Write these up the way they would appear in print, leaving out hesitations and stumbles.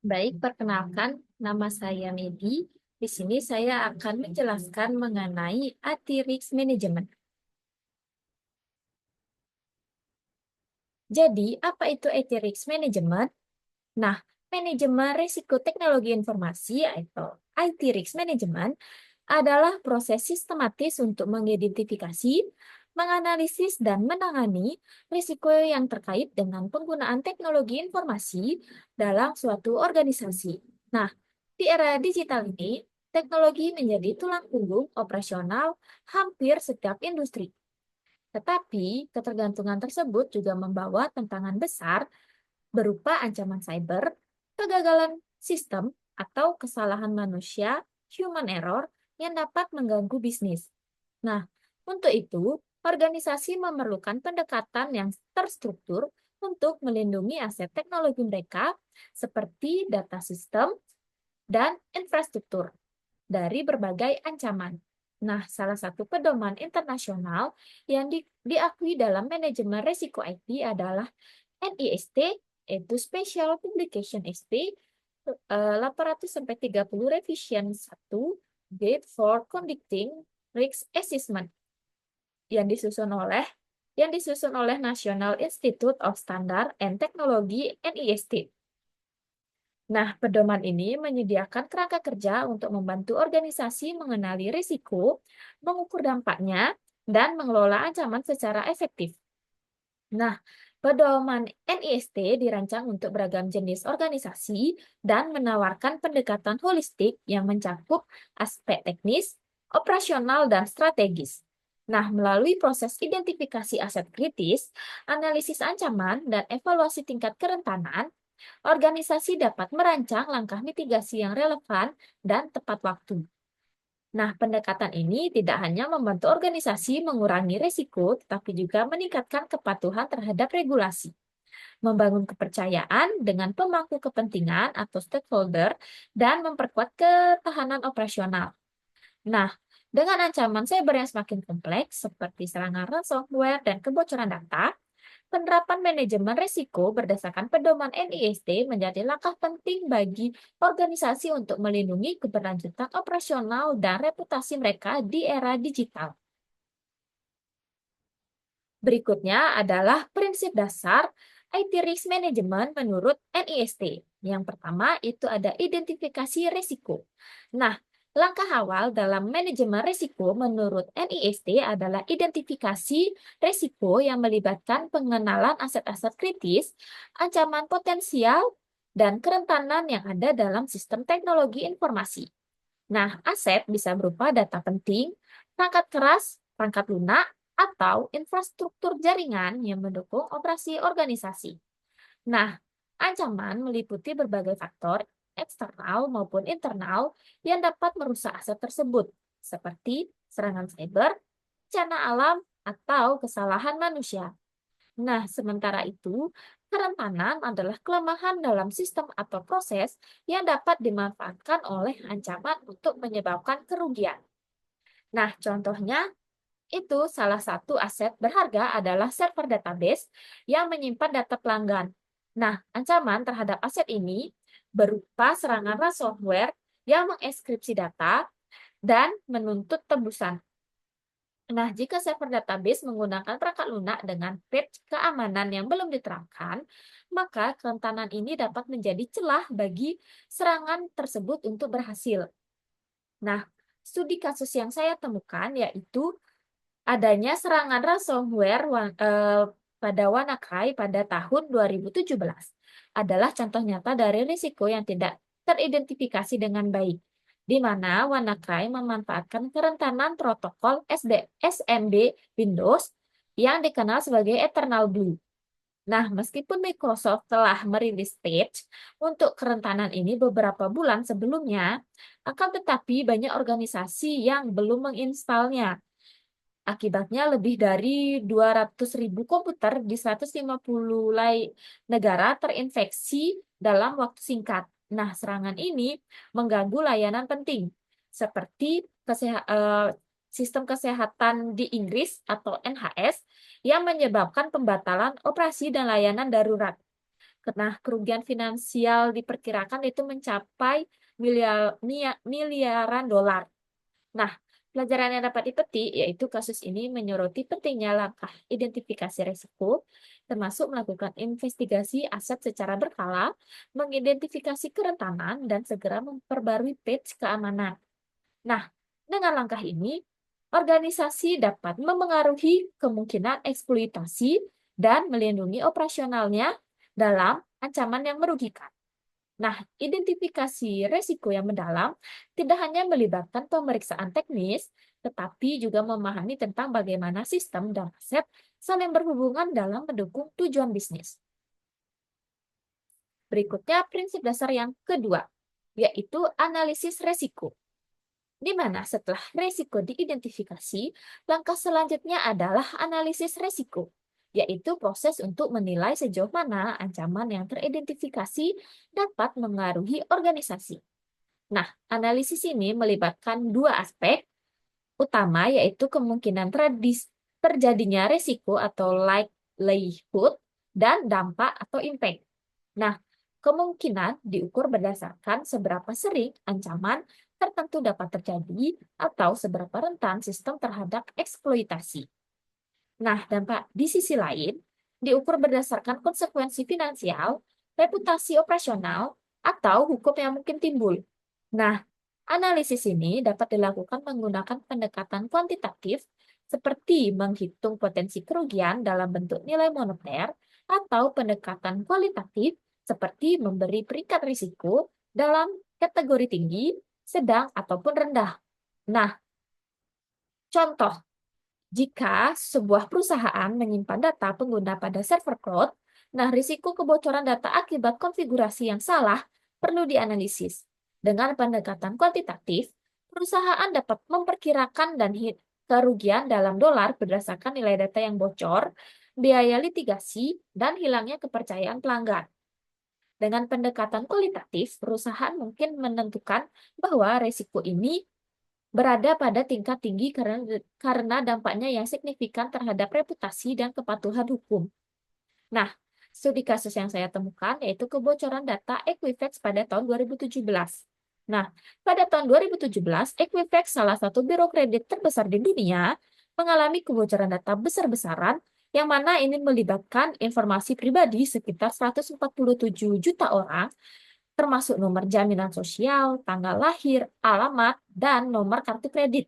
Baik, perkenalkan, nama saya Medi. Di sini saya akan menjelaskan mengenai IT Risk Management. Jadi, apa itu IT Risk Management? Nah, manajemen risiko teknologi informasi atau IT Risk Management adalah proses sistematis untuk mengidentifikasi, menganalisis, dan menangani risiko yang terkait dengan penggunaan teknologi informasi dalam suatu organisasi. Nah, di era digital ini, teknologi menjadi tulang punggung operasional hampir setiap industri. Tetapi, ketergantungan tersebut juga membawa tantangan besar berupa ancaman cyber, kegagalan sistem, atau kesalahan manusia, human error, yang dapat mengganggu bisnis. Nah, untuk itu, organisasi memerlukan pendekatan yang terstruktur untuk melindungi aset teknologi mereka, seperti data sistem dan infrastruktur, dari berbagai ancaman. Nah, salah satu pedoman internasional yang diakui dalam manajemen risiko IT adalah NIST, yaitu Special Publication SP 800-30 Revision 1 Guide for Conducting Risk Assessment yang disusun oleh National Institute of Standard and Technology NIST. Nah, pedoman ini menyediakan kerangka kerja untuk membantu organisasi mengenali risiko, mengukur dampaknya, dan mengelola ancaman secara efektif. Nah, pedoman NIST dirancang untuk beragam jenis organisasi dan menawarkan pendekatan holistik yang mencakup aspek teknis, operasional, dan strategis. Nah, melalui proses identifikasi aset kritis, analisis ancaman, dan evaluasi tingkat kerentanan, organisasi dapat merancang langkah mitigasi yang relevan dan tepat waktu. Nah, pendekatan ini tidak hanya membantu organisasi mengurangi risiko, tetapi juga meningkatkan kepatuhan terhadap regulasi, membangun kepercayaan dengan pemangku kepentingan atau stakeholder, dan memperkuat ketahanan operasional. Nah, dengan ancaman cyber yang semakin kompleks, seperti serangan ransomware dan kebocoran data, penerapan manajemen risiko berdasarkan pedoman NIST menjadi langkah penting bagi organisasi untuk melindungi keberlanjutan operasional dan reputasi mereka di era digital. Berikutnya adalah prinsip dasar IT Risk Management menurut NIST. Yang pertama itu ada identifikasi risiko. Nah, langkah awal dalam manajemen risiko menurut NIST adalah identifikasi risiko yang melibatkan pengenalan aset-aset kritis, ancaman potensial, dan kerentanan yang ada dalam sistem teknologi informasi. Nah, aset bisa berupa data penting, perangkat keras, perangkat lunak, atau infrastruktur jaringan yang mendukung operasi organisasi. Nah, ancaman meliputi berbagai faktor eksternal maupun internal yang dapat merusak aset tersebut, seperti serangan cyber, bencana alam, atau kesalahan manusia. Nah, sementara itu, kerentanan adalah kelemahan dalam sistem atau proses yang dapat dimanfaatkan oleh ancaman untuk menyebabkan kerugian. Nah, contohnya itu salah satu aset berharga adalah server database yang menyimpan data pelanggan. Nah, ancaman terhadap aset ini berupa serangan ransomware yang mengeskripsi data dan menuntut tebusan. Nah, jika server database menggunakan perangkat lunak dengan patch keamanan yang belum diterapkan, maka kerentanan ini dapat menjadi celah bagi serangan tersebut untuk berhasil. Nah, studi kasus yang saya temukan yaitu adanya serangan ransomware pada WannaCry pada tahun 2017 adalah contoh nyata dari risiko yang tidak teridentifikasi dengan baik, di mana WannaCry memanfaatkan kerentanan protokol SMB Windows yang dikenal sebagai Eternal Blue. Nah, meskipun Microsoft telah merilis patch untuk kerentanan ini beberapa bulan sebelumnya, akan tetapi banyak organisasi yang belum menginstalnya. Akibatnya lebih dari 200.000 komputer di 150 negara terinfeksi dalam waktu singkat. Nah, serangan ini mengganggu layanan penting seperti sistem kesehatan di Inggris atau NHS yang menyebabkan pembatalan operasi dan layanan darurat. Nah, kerugian finansial diperkirakan itu mencapai miliaran dolar. Nah, pelajaran yang dapat dipetik yaitu kasus ini menyoroti pentingnya langkah identifikasi risiko, termasuk melakukan investigasi aset secara berkala, mengidentifikasi kerentanan, dan segera memperbarui patch keamanan. Nah, dengan langkah ini, organisasi dapat memengaruhi kemungkinan eksploitasi dan melindungi operasionalnya dalam ancaman yang merugikan. Nah, identifikasi resiko yang mendalam tidak hanya melibatkan pemeriksaan teknis, tetapi juga memahami tentang bagaimana sistem dan aset saling berhubungan dalam mendukung tujuan bisnis. Berikutnya, prinsip dasar yang kedua, yaitu analisis resiko. Di mana setelah resiko diidentifikasi, langkah selanjutnya adalah analisis resiko, yaitu proses untuk menilai sejauh mana ancaman yang teridentifikasi dapat mengaruhi organisasi. Nah, analisis ini melibatkan dua aspek utama, yaitu kemungkinan terjadinya risiko atau likelihood dan dampak atau impact. Nah, kemungkinan diukur berdasarkan seberapa sering ancaman tertentu dapat terjadi atau seberapa rentan sistem terhadap eksploitasi. Nah, dampak di sisi lain diukur berdasarkan konsekuensi finansial, reputasi operasional, atau hukum yang mungkin timbul. Nah, analisis ini dapat dilakukan menggunakan pendekatan kuantitatif seperti menghitung potensi kerugian dalam bentuk nilai moneter atau pendekatan kualitatif seperti memberi peringkat risiko dalam kategori tinggi, sedang, ataupun rendah. Nah, contoh, jika sebuah perusahaan menyimpan data pengguna pada server cloud, nah risiko kebocoran data akibat konfigurasi yang salah perlu dianalisis. Dengan pendekatan kuantitatif, perusahaan dapat memperkirakan kerugian dalam dolar berdasarkan nilai data yang bocor, biaya litigasi, dan hilangnya kepercayaan pelanggan. Dengan pendekatan kualitatif, perusahaan mungkin menentukan bahwa risiko ini berada pada tingkat tinggi karena dampaknya yang signifikan terhadap reputasi dan kepatuhan hukum. Nah, studi kasus yang saya temukan yaitu kebocoran data Equifax pada tahun 2017. Nah, pada tahun 2017, Equifax, salah satu biro kredit terbesar di dunia, mengalami kebocoran data besar-besaran yang mana ini melibatkan informasi pribadi sekitar 147 juta orang, termasuk nomor jaminan sosial, tanggal lahir, alamat, dan nomor kartu kredit.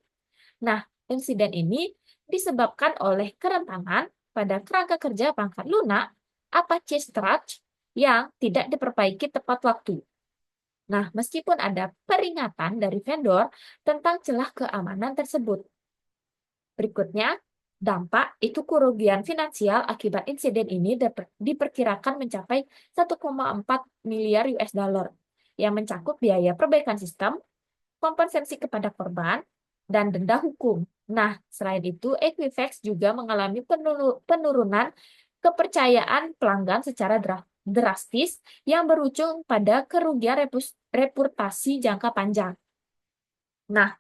Nah, insiden ini disebabkan oleh kerentanan pada kerangka kerja perangkat lunak Apache Struts yang tidak diperbaiki tepat waktu. Nah, meskipun ada peringatan dari vendor tentang celah keamanan tersebut. Berikutnya, dampak itu kerugian finansial akibat insiden ini diperkirakan mencapai 1,4 miliar US dollar yang mencakup biaya perbaikan sistem, kompensasi kepada korban, dan denda hukum. Nah, selain itu, Equifax juga mengalami penurunan kepercayaan pelanggan secara drastis yang berujung pada kerugian reputasi jangka panjang. Nah,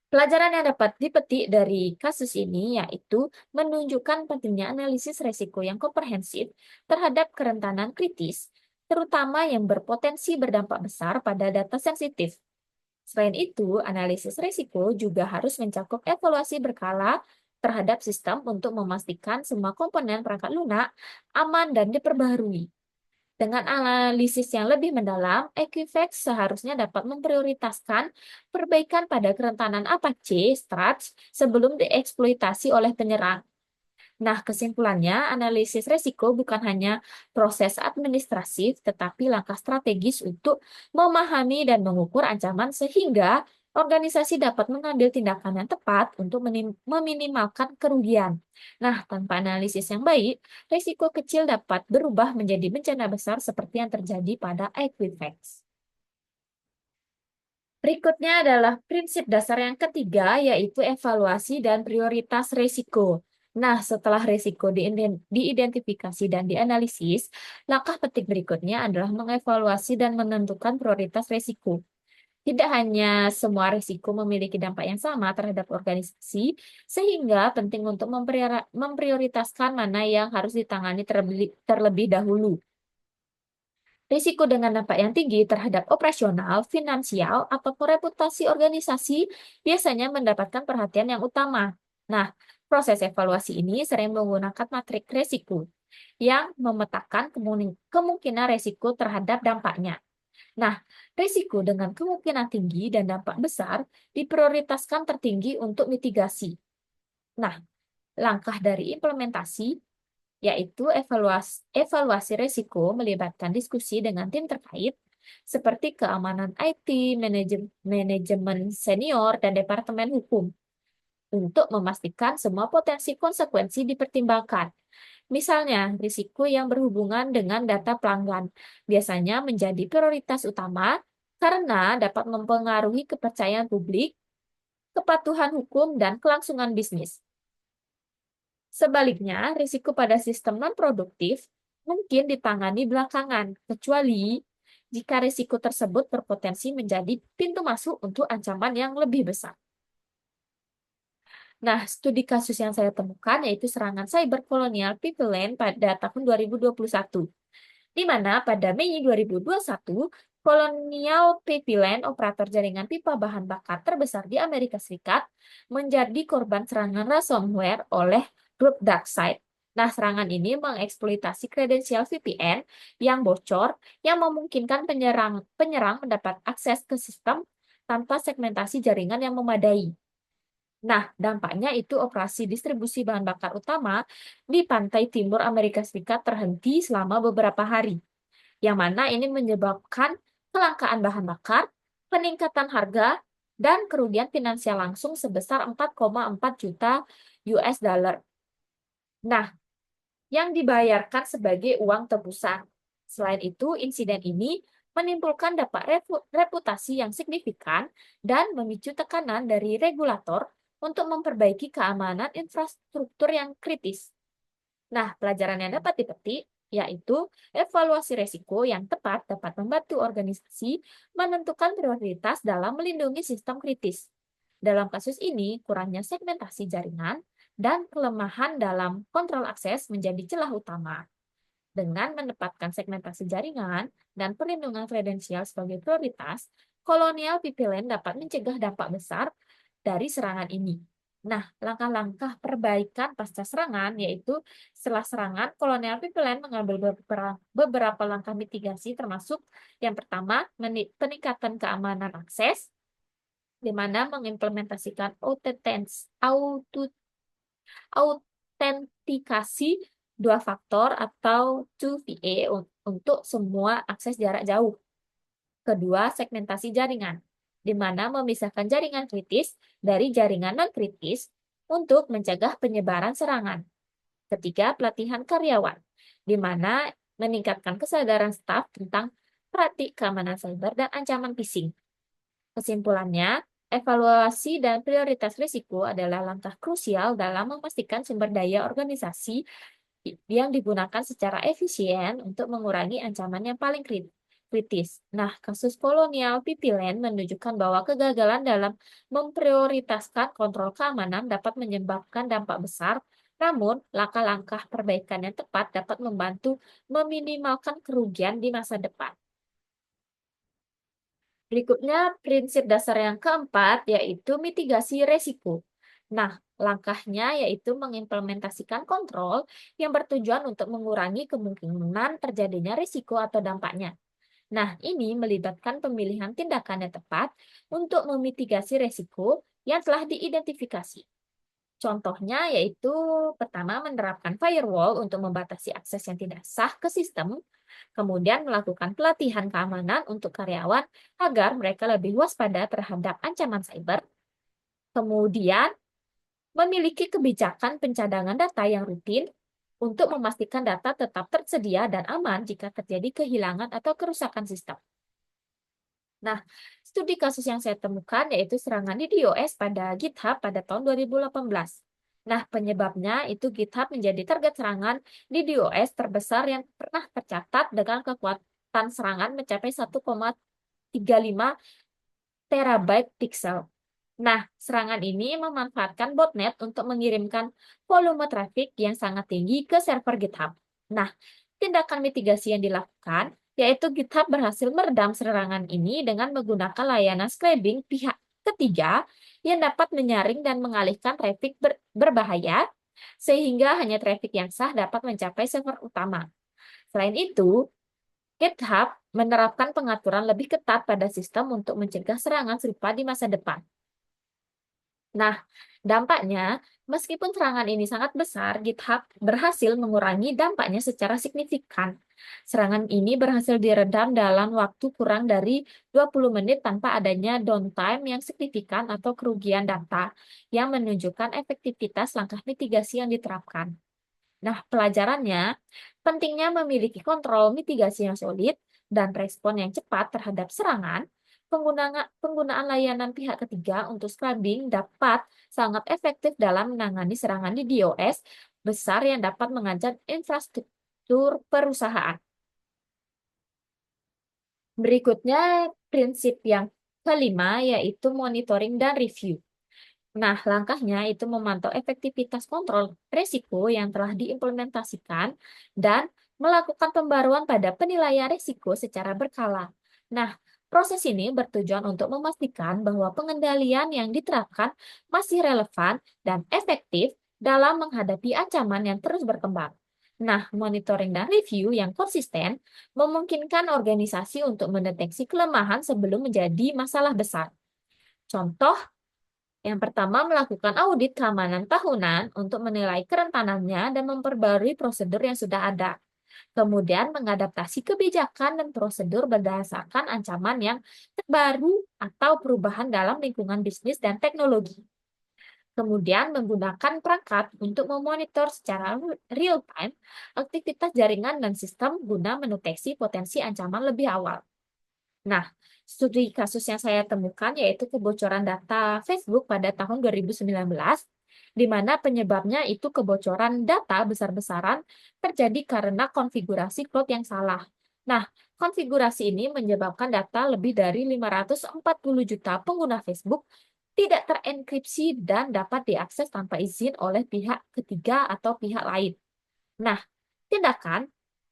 pelajaran yang dapat dipetik dari kasus ini yaitu menunjukkan pentingnya analisis resiko yang komprehensif terhadap kerentanan kritis, terutama yang berpotensi berdampak besar pada data sensitif. Selain itu, analisis risiko juga harus mencakup evaluasi berkala terhadap sistem untuk memastikan semua komponen perangkat lunak aman dan diperbaharui. Dengan analisis yang lebih mendalam, Equifax seharusnya dapat memprioritaskan perbaikan pada kerentanan Apache Struts sebelum dieksploitasi oleh penyerang. Nah, kesimpulannya, analisis risiko bukan hanya proses administratif, tetapi langkah strategis untuk memahami dan mengukur ancaman sehingga organisasi dapat mengambil tindakan yang tepat untuk meminimalkan kerugian. Nah, tanpa analisis yang baik, risiko kecil dapat berubah menjadi bencana besar seperti yang terjadi pada Equifax. Berikutnya adalah prinsip dasar yang ketiga, yaitu evaluasi dan prioritas risiko. Nah, setelah risiko diidentifikasi dan dianalisis, langkah penting berikutnya adalah mengevaluasi dan menentukan prioritas risiko. Tidak hanya semua risiko memiliki dampak yang sama terhadap organisasi, sehingga penting untuk memprioritaskan mana yang harus ditangani terlebih dahulu. Risiko dengan dampak yang tinggi terhadap operasional, finansial, ataupun reputasi organisasi biasanya mendapatkan perhatian yang utama. Nah, proses evaluasi ini sering menggunakan matrik risiko yang memetakan kemungkinan risiko terhadap dampaknya. Nah, risiko dengan kemungkinan tinggi dan dampak besar diprioritaskan tertinggi untuk mitigasi. Nah, langkah dari implementasi yaitu evaluasi risiko melibatkan diskusi dengan tim terkait seperti keamanan IT, manajemen senior, dan departemen hukum untuk memastikan semua potensi konsekuensi dipertimbangkan. Misalnya, risiko yang berhubungan dengan data pelanggan biasanya menjadi prioritas utama karena dapat mempengaruhi kepercayaan publik, kepatuhan hukum, dan kelangsungan bisnis. Sebaliknya, risiko pada sistem non-produktif mungkin ditangani belakangan, kecuali jika risiko tersebut berpotensi menjadi pintu masuk untuk ancaman yang lebih besar. Nah, studi kasus yang saya temukan yaitu serangan cyber kolonial People Land pada tahun 2021, di mana pada Mei 2021, Colonial Pipeline, operator jaringan pipa bahan bakar terbesar di Amerika Serikat, menjadi korban serangan ransomware oleh grup DarkSide. Nah, serangan ini mengeksploitasi kredensial VPN yang bocor yang memungkinkan penyerang mendapat akses ke sistem tanpa segmentasi jaringan yang memadai. Nah, dampaknya itu operasi distribusi bahan bakar utama di pantai timur Amerika Serikat terhenti selama beberapa hari, yang mana ini menyebabkan kelangkaan bahan bakar, peningkatan harga, dan kerugian finansial langsung sebesar 4,4 juta US dollar. Nah, yang dibayarkan sebagai uang tebusan. Selain itu, insiden ini menimbulkan dampak reputasi yang signifikan dan memicu tekanan dari regulator untuk memperbaiki keamanan infrastruktur yang kritis. Nah, pelajaran yang dapat dipetik yaitu evaluasi risiko yang tepat dapat membantu organisasi menentukan prioritas dalam melindungi sistem kritis. Dalam kasus ini, kurangnya segmentasi jaringan dan kelemahan dalam kontrol akses menjadi celah utama. Dengan menempatkan segmentasi jaringan dan perlindungan kredensial sebagai prioritas, Colonial Pipeline dapat mencegah dampak besar dari serangan ini. Nah, langkah-langkah perbaikan pasca serangan yaitu setelah serangan, Colonial Pipeline mengambil beberapa langkah mitigasi termasuk yang pertama, peningkatan keamanan akses, di mana mengimplementasikan autentikasi dua faktor atau 2FA untuk semua akses jarak jauh. Kedua, segmentasi jaringan, di mana memisahkan jaringan kritis dari jaringan non-kritis untuk mencegah penyebaran serangan. Ketiga, pelatihan karyawan, di mana meningkatkan kesadaran staf tentang praktik keamanan cyber dan ancaman phishing. Kesimpulannya, evaluasi dan prioritas risiko adalah langkah krusial dalam memastikan sumber daya organisasi yang digunakan secara efisien untuk mengurangi ancaman yang paling kritis. Nah, kasus kolonial Pipilen menunjukkan bahwa kegagalan dalam memprioritaskan kontrol keamanan dapat menyebabkan dampak besar, namun langkah-langkah perbaikan yang tepat dapat membantu meminimalkan kerugian di masa depan. Berikutnya, prinsip dasar yang keempat yaitu mitigasi resiko. Nah, langkahnya yaitu mengimplementasikan kontrol yang bertujuan untuk mengurangi kemungkinan terjadinya risiko atau dampaknya. Nah, ini melibatkan pemilihan tindakan yang tepat untuk memitigasi resiko yang telah diidentifikasi. Contohnya yaitu pertama menerapkan firewall untuk membatasi akses yang tidak sah ke sistem, kemudian melakukan pelatihan keamanan untuk karyawan agar mereka lebih waspada terhadap ancaman cyber, kemudian memiliki kebijakan pencadangan data yang rutin untuk memastikan data tetap tersedia dan aman jika terjadi kehilangan atau kerusakan sistem. Nah, studi kasus yang saya temukan yaitu serangan di DDoS pada GitHub pada tahun 2018. Nah, penyebabnya itu GitHub menjadi target serangan di DDoS terbesar yang pernah tercatat dengan kekuatan serangan mencapai 1,35 terabyte pixel. Nah, serangan ini memanfaatkan botnet untuk mengirimkan volume traffic yang sangat tinggi ke server GitHub. Nah, tindakan mitigasi yang dilakukan yaitu GitHub berhasil meredam serangan ini dengan menggunakan layanan scraping pihak ketiga yang dapat menyaring dan mengalihkan traffic berbahaya, sehingga hanya traffic yang sah dapat mencapai server utama. Selain itu, GitHub menerapkan pengaturan lebih ketat pada sistem untuk mencegah serangan serupa di masa depan. Nah, dampaknya, meskipun serangan ini sangat besar, GitHub berhasil mengurangi dampaknya secara signifikan. Serangan ini berhasil diredam dalam waktu kurang dari 20 menit tanpa adanya downtime yang signifikan atau kerugian data yang menunjukkan efektivitas langkah mitigasi yang diterapkan. Nah, pelajarannya, pentingnya memiliki kontrol mitigasi yang solid dan respon yang cepat terhadap serangan. Penggunaan layanan pihak ketiga untuk scrubbing dapat sangat efektif dalam menangani serangan di DOS besar yang dapat mengancam infrastruktur perusahaan. Berikutnya, prinsip yang kelima yaitu monitoring dan review. Nah, langkahnya itu memantau efektivitas kontrol risiko yang telah diimplementasikan dan melakukan pembaruan pada penilaian risiko secara berkala. Nah, proses ini bertujuan untuk memastikan bahwa pengendalian yang diterapkan masih relevan dan efektif dalam menghadapi ancaman yang terus berkembang. Nah, monitoring dan review yang konsisten memungkinkan organisasi untuk mendeteksi kelemahan sebelum menjadi masalah besar. Contoh, yang pertama, melakukan audit keamanan tahunan untuk menilai kerentanannya dan memperbarui prosedur yang sudah ada. Kemudian, mengadaptasi kebijakan dan prosedur berdasarkan ancaman yang terbaru atau perubahan dalam lingkungan bisnis dan teknologi. Kemudian, menggunakan perangkat untuk memonitor secara real-time aktivitas jaringan dan sistem guna mendeteksi potensi ancaman lebih awal. Nah, studi kasus yang saya temukan yaitu kebocoran data Facebook pada tahun 2019, di mana penyebabnya itu kebocoran data besar-besaran terjadi karena konfigurasi cloud yang salah. Nah, konfigurasi ini menyebabkan data lebih dari 540 juta pengguna Facebook tidak terenkripsi dan dapat diakses tanpa izin oleh pihak ketiga atau pihak lain. Nah, tindakan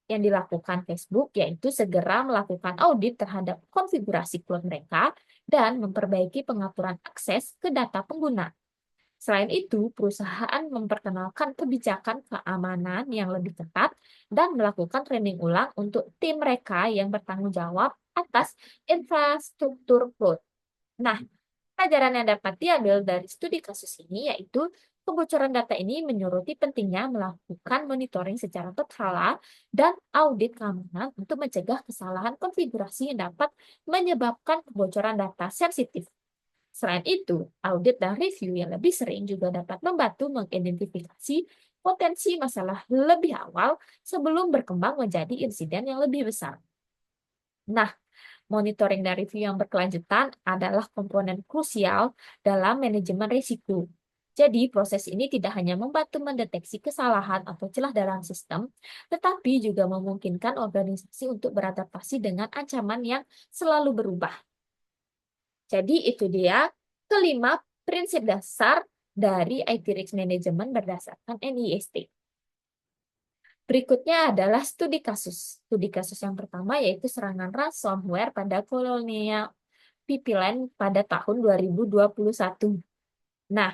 yang dilakukan Facebook yaitu segera melakukan audit terhadap konfigurasi cloud mereka dan memperbaiki pengaturan akses ke data pengguna. Selain itu, perusahaan memperkenalkan kebijakan keamanan yang lebih ketat dan melakukan training ulang untuk tim mereka yang bertanggung jawab atas infrastruktur cloud. Nah, pelajaran yang dapat diambil dari studi kasus ini yaitu kebocoran data ini menyoroti pentingnya melakukan monitoring secara berkala dan audit keamanan untuk mencegah kesalahan konfigurasi yang dapat menyebabkan kebocoran data sensitif. Selain itu, audit dan review yang lebih sering juga dapat membantu mengidentifikasi potensi masalah lebih awal sebelum berkembang menjadi insiden yang lebih besar. Nah, monitoring dan review yang berkelanjutan adalah komponen krusial dalam manajemen risiko. Jadi, proses ini tidak hanya membantu mendeteksi kesalahan atau celah dalam sistem, tetapi juga memungkinkan organisasi untuk beradaptasi dengan ancaman yang selalu berubah. Jadi, itu dia kelima prinsip dasar dari IT Risk Management berdasarkan NIST. Berikutnya adalah studi kasus. Studi kasus yang pertama yaitu serangan ransomware pada Colonial Pipeline pada tahun 2021. Nah,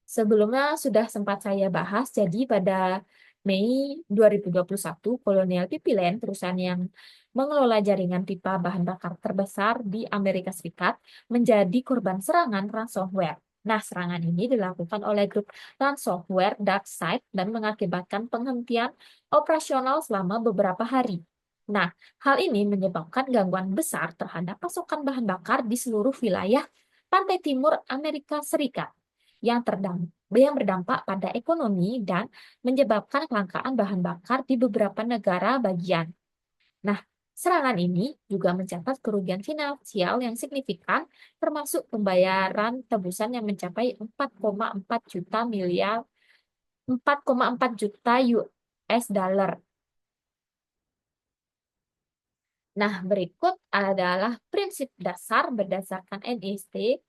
sebelumnya sudah sempat saya bahas, jadi pada Mei 2021, Colonial Pipeline, perusahaan yang mengelola jaringan pipa bahan bakar terbesar di Amerika Serikat, menjadi korban serangan ransomware. Nah, serangan ini dilakukan oleh grup ransomware DarkSide dan mengakibatkan penghentian operasional selama beberapa hari. Nah, hal ini menyebabkan gangguan besar terhadap pasokan bahan bakar di seluruh wilayah pantai timur Amerika Serikat yang berdampak pada ekonomi dan menyebabkan kelangkaan bahan bakar di beberapa negara bagian. Nah, serangan ini juga mencatat kerugian finansial yang signifikan, termasuk pembayaran tebusan yang mencapai 4,4 juta US dollar. Nah, berikut adalah prinsip dasar berdasarkan NIST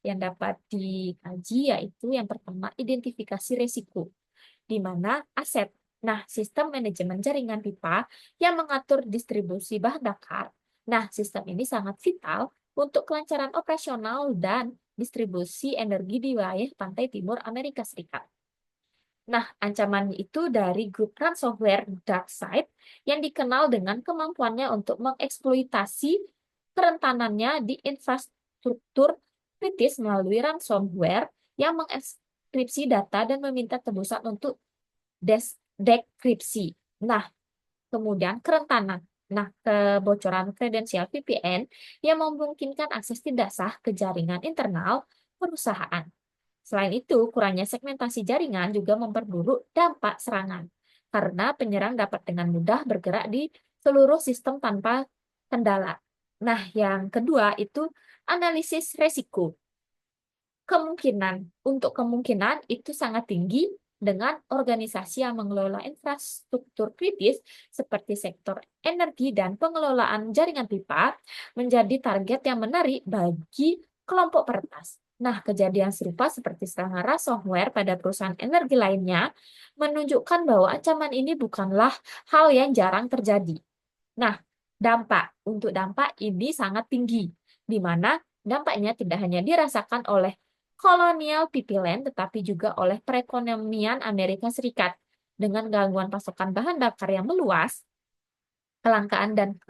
yang dapat dikaji, yaitu yang pertama identifikasi risiko, di mana aset Nah, sistem manajemen jaringan pipa yang mengatur distribusi bahan bakar. Nah, sistem ini sangat vital untuk kelancaran operasional dan distribusi energi di wilayah pantai timur Amerika Serikat. Nah, ancaman itu dari grup ransomware DarkSide yang dikenal dengan kemampuannya untuk mengeksploitasi kerentanannya di infrastruktur kritis melalui ransomware yang mengekskripsi data dan meminta tebusan untuk dekripsi. Nah, kemudian kerentanan. Nah, kebocoran kredensial VPN yang memungkinkan akses tidak sah ke jaringan internal perusahaan. Selain itu, kurangnya segmentasi jaringan juga memperburuk dampak serangan, karena penyerang dapat dengan mudah bergerak di seluruh sistem tanpa kendala. Nah, yang kedua itu analisis resiko. Untuk kemungkinan itu sangat tinggi dengan organisasi yang mengelola infrastruktur kritis seperti sektor energi dan pengelolaan jaringan pipa menjadi target yang menarik bagi kelompok peretas. Nah, kejadian serupa seperti serangan ransomware pada perusahaan energi lainnya menunjukkan bahwa ancaman ini bukanlah hal yang jarang terjadi. Nah, dampak ini sangat tinggi, di mana dampaknya tidak hanya dirasakan oleh kolonial Land, tetapi juga oleh perekonomian Amerika Serikat. Dengan gangguan pasokan bahan bakar yang meluas, kelangkaan dan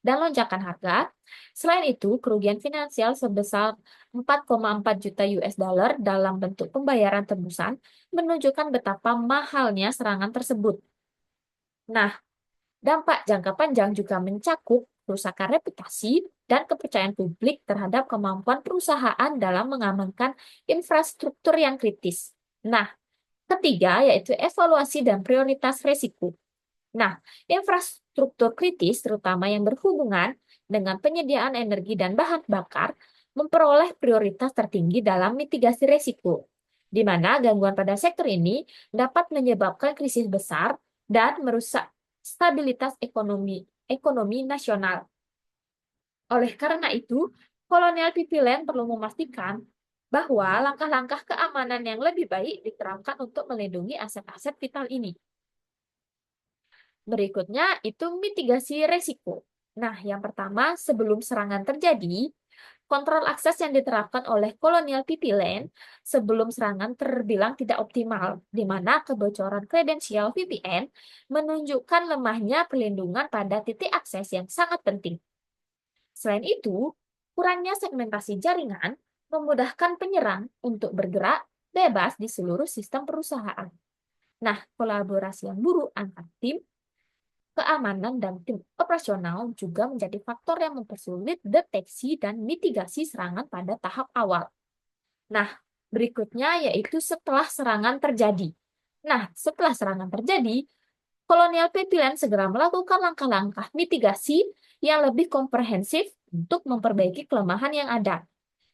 lonjakan harga. Selain itu, kerugian finansial sebesar 4,4 juta US dollar dalam bentuk pembayaran tebusan menunjukkan betapa mahalnya serangan tersebut. Nah, dampak jangka panjang juga mencakup kerusakan reputasi dan kepercayaan publik terhadap kemampuan perusahaan dalam mengamankan infrastruktur yang kritis. Nah, ketiga yaitu evaluasi dan prioritas risiko. Nah, infrastruktur kritis terutama yang berhubungan dengan penyediaan energi dan bahan bakar memperoleh prioritas tertinggi dalam mitigasi risiko, di mana gangguan pada sektor ini dapat menyebabkan krisis besar dan merusak stabilitas ekonomi nasional. Oleh karena itu, Kolonial Land perlu memastikan bahwa langkah-langkah keamanan yang lebih baik diterapkan untuk melindungi aset-aset vital ini. Berikutnya itu mitigasi resiko. Nah, yang pertama, sebelum serangan terjadi, kontrol akses yang diterapkan oleh Kolonial Land sebelum serangan terbilang tidak optimal, di mana kebocoran kredensial VPN menunjukkan lemahnya perlindungan pada titik akses yang sangat penting. Selain itu, kurangnya segmentasi jaringan memudahkan penyerang untuk bergerak bebas di seluruh sistem perusahaan. Nah, kolaborasi yang buruk antar tim keamanan dan tim operasional juga menjadi faktor yang mempersulit deteksi dan mitigasi serangan pada tahap awal. Nah, berikutnya yaitu setelah serangan terjadi. Nah, setelah serangan terjadi, Kolonial Land segera melakukan langkah-langkah mitigasi yang lebih komprehensif untuk memperbaiki kelemahan yang ada.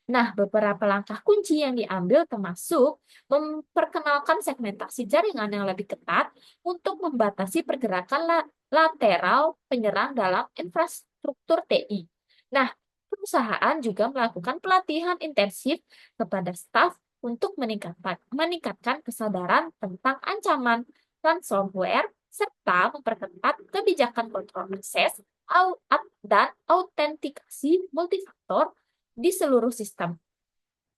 Nah, beberapa langkah kunci yang diambil termasuk memperkenalkan segmentasi jaringan yang lebih ketat untuk membatasi pergerakan lateral penyerang dalam infrastruktur TI. Nah, perusahaan juga melakukan pelatihan intensif kepada staf untuk meningkatkan kesadaran tentang ancaman ransomware serta memperketat kebijakan kontrol akses dan autentikasi multifaktor di seluruh sistem.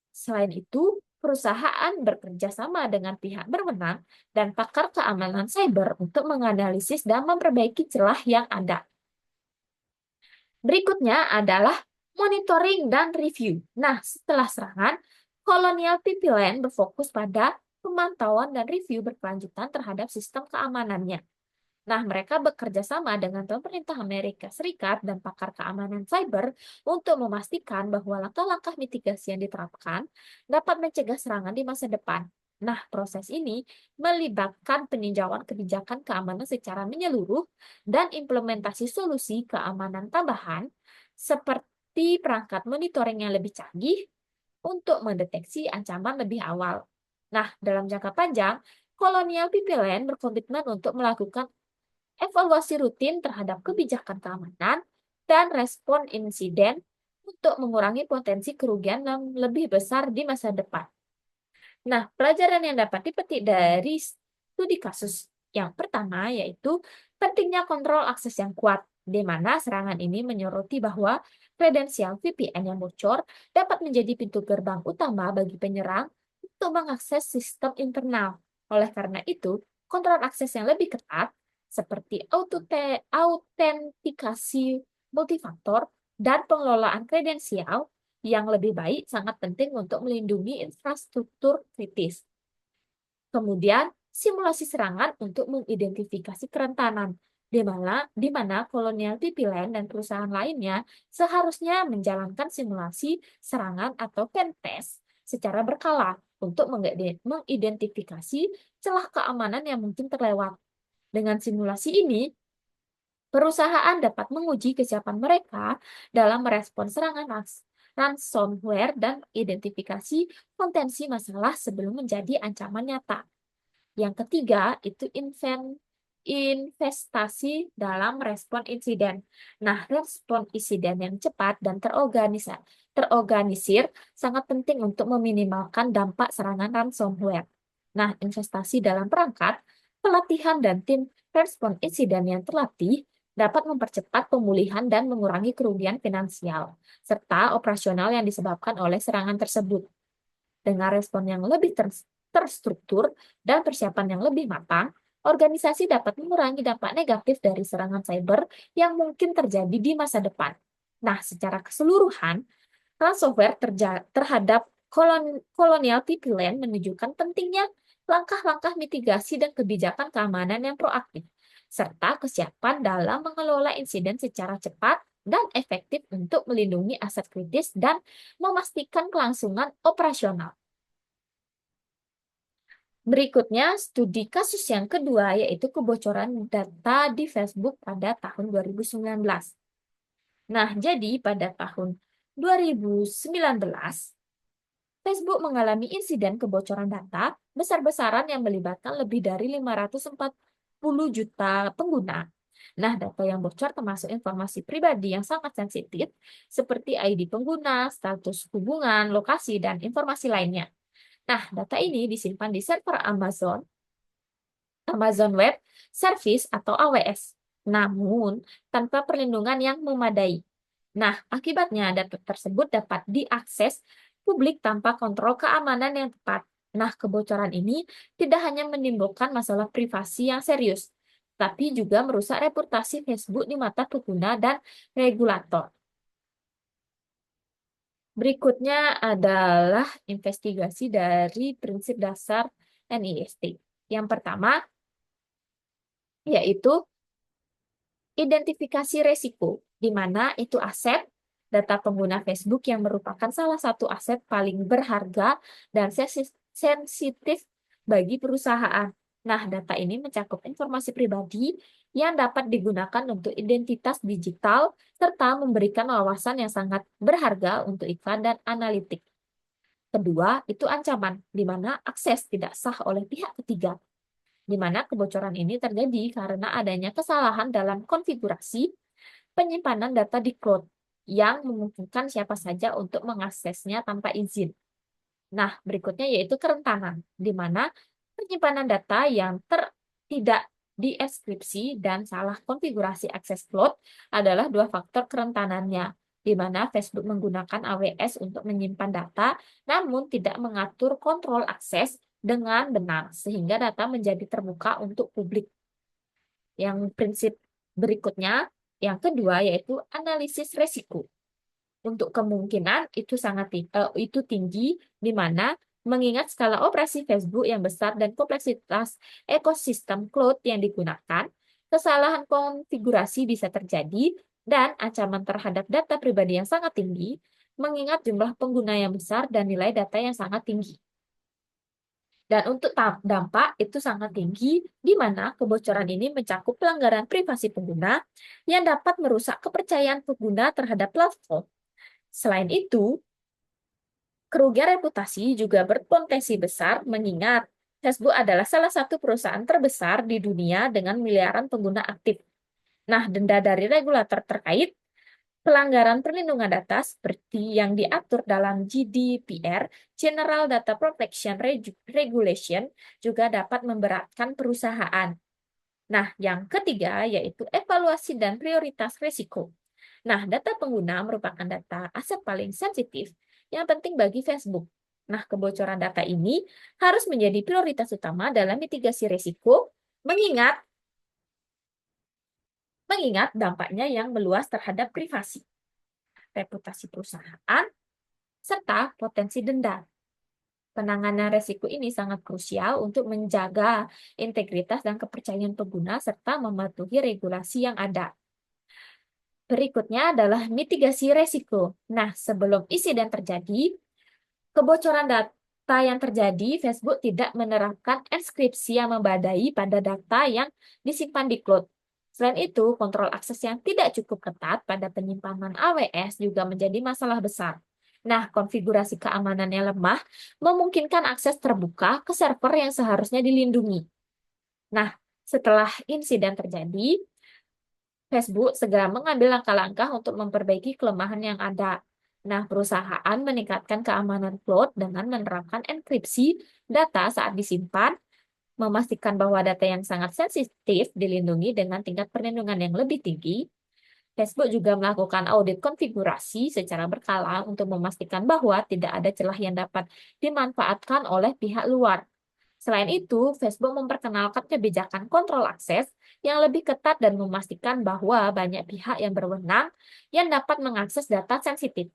Selain itu, perusahaan bekerja sama dengan pihak berwenang dan pakar keamanan cyber untuk menganalisis dan memperbaiki celah yang ada. Berikutnya adalah monitoring dan review. Nah, setelah serangan, Colonial Land berfokus pada pemantauan dan review berkelanjutan terhadap sistem keamanannya. Nah, mereka bekerja sama dengan pemerintah Amerika Serikat dan pakar keamanan cyber untuk memastikan bahwa langkah-langkah mitigasi yang diterapkan dapat mencegah serangan di masa depan. Nah, proses ini melibatkan peninjauan kebijakan keamanan secara menyeluruh dan implementasi solusi keamanan tambahan seperti perangkat monitoring yang lebih canggih untuk mendeteksi ancaman lebih awal. Nah, dalam jangka panjang, Colonial Land berkomitmen untuk melakukan evaluasi rutin terhadap kebijakan keamanan dan respon insiden untuk mengurangi potensi kerugian yang lebih besar di masa depan. Nah, pelajaran yang dapat dipetik dari studi kasus Yang pertama yaitu pentingnya kontrol akses yang kuat, di mana serangan ini menyoroti bahwa kredensial VPN yang bocor dapat menjadi pintu gerbang utama bagi penyerang untuk mengakses sistem internal. Oleh karena itu, kontrol akses yang lebih ketat seperti autentikasi multifaktor dan pengelolaan kredensial yang lebih baik sangat penting untuk melindungi infrastruktur kritis. Kemudian, simulasi serangan untuk mengidentifikasi kerentanan, di mana Colonial TP-Lane dan perusahaan lainnya seharusnya menjalankan simulasi serangan atau pentest secara berkala untuk mengidentifikasi celah keamanan yang mungkin terlewat. Dengan simulasi ini, perusahaan dapat menguji kesiapan mereka dalam merespons serangan ransomware dan identifikasi potensi masalah sebelum menjadi ancaman nyata. Yang ketiga itu investasi dalam respon insiden. Nah, respon insiden yang cepat dan terorganisir sangat penting untuk meminimalkan dampak serangan ransomware. Nah, investasi dalam perangkat, pelatihan dan tim respon insiden yang terlatih dapat mempercepat pemulihan dan mengurangi kerugian finansial serta operasional yang disebabkan oleh serangan tersebut. Dengan respon yang lebih terstruktur dan persiapan yang lebih matang, organisasi dapat mengurangi dampak negatif dari serangan cyber yang mungkin terjadi di masa depan. Nah, secara keseluruhan, ransomware terhadap Colonial TP-Lane menunjukkan pentingnya langkah-langkah mitigasi dan kebijakan keamanan yang proaktif, serta kesiapan dalam mengelola insiden secara cepat dan efektif untuk melindungi aset kritis dan memastikan kelangsungan operasional. Berikutnya, studi kasus yang kedua yaitu kebocoran data di Facebook pada tahun 2019. Nah, jadi pada tahun 2019, Facebook mengalami insiden kebocoran data besar-besaran yang melibatkan lebih dari 540 juta pengguna. Nah, data yang bocor termasuk informasi pribadi yang sangat sensitif seperti ID pengguna, status hubungan, lokasi, dan informasi lainnya. Nah, data ini disimpan di server Amazon Web Service atau AWS, namun tanpa perlindungan yang memadai. Nah, akibatnya data tersebut dapat diakses publik tanpa kontrol keamanan yang tepat. Nah, kebocoran ini tidak hanya menimbulkan masalah privasi yang serius, tapi juga merusak reputasi Facebook di mata pengguna dan regulator. Berikutnya adalah investigasi dari prinsip dasar NIST. Yang pertama, yaitu identifikasi resiko, di mana itu aset data pengguna Facebook yang merupakan salah satu aset paling berharga dan sensitif bagi perusahaan. Nah, data ini mencakup informasi pribadi yang dapat digunakan untuk identitas digital serta memberikan wawasan yang sangat berharga untuk iklan dan analitik. Kedua, itu ancaman, di mana akses tidak sah oleh pihak ketiga, di mana kebocoran ini terjadi karena adanya kesalahan dalam konfigurasi penyimpanan data di cloud yang memungkinkan siapa saja untuk mengaksesnya tanpa izin. Nah, berikutnya yaitu kerentanan, di mana penyimpanan data yang tidak dieskripsi dan salah konfigurasi akses cloud adalah dua faktor kerentanannya, di mana Facebook menggunakan AWS untuk menyimpan data, namun tidak mengatur kontrol akses dengan benar, sehingga data menjadi terbuka untuk publik. Yang prinsip berikutnya, yang kedua, yaitu analisis resiko. Untuk kemungkinan itu tinggi, di mana mengingat skala operasi Facebook yang besar dan kompleksitas ekosistem cloud yang digunakan, kesalahan konfigurasi bisa terjadi dan ancaman terhadap data pribadi yang sangat tinggi, mengingat jumlah pengguna yang besar dan nilai data yang sangat tinggi. Dan untuk dampak itu sangat tinggi, di mana kebocoran ini mencakup pelanggaran privasi pengguna yang dapat merusak kepercayaan pengguna terhadap platform. Selain itu, kerugian reputasi juga berpotensi besar mengingat Facebook adalah salah satu perusahaan terbesar di dunia dengan miliaran pengguna aktif. Nah, denda dari regulator terkait pelanggaran perlindungan data seperti yang diatur dalam GDPR, General Data Protection Regulation, juga dapat memberatkan perusahaan. Nah, yang ketiga yaitu evaluasi dan prioritas risiko. Nah, data pengguna merupakan data aset paling sensitif yang penting bagi Facebook. Nah, kebocoran data ini harus menjadi prioritas utama dalam mitigasi risiko, mengingat mengingat dampaknya yang meluas terhadap privasi, reputasi perusahaan, serta potensi denda. Penanganan resiko ini sangat krusial untuk menjaga integritas dan kepercayaan pengguna serta mematuhi regulasi yang ada. Berikutnya adalah mitigasi resiko. Nah, sebelum insiden terjadi, kebocoran data yang terjadi, Facebook tidak menerapkan enkripsi yang membadai pada data yang disimpan di cloud. Selain itu, kontrol akses yang tidak cukup ketat pada penyimpanan AWS juga menjadi masalah besar. Nah, konfigurasi keamanannya lemah memungkinkan akses terbuka ke server yang seharusnya dilindungi. Nah, setelah insiden terjadi, Facebook segera mengambil langkah-langkah untuk memperbaiki kelemahan yang ada. Nah, perusahaan meningkatkan keamanan cloud dengan menerapkan enkripsi data saat disimpan, memastikan bahwa data yang sangat sensitif dilindungi dengan tingkat perlindungan yang lebih tinggi. Facebook juga melakukan audit konfigurasi secara berkala untuk memastikan bahwa tidak ada celah yang dapat dimanfaatkan oleh pihak luar. Selain itu, Facebook memperkenalkan kebijakan kontrol akses yang lebih ketat dan memastikan bahwa banyak pihak yang berwenang yang dapat mengakses data sensitif.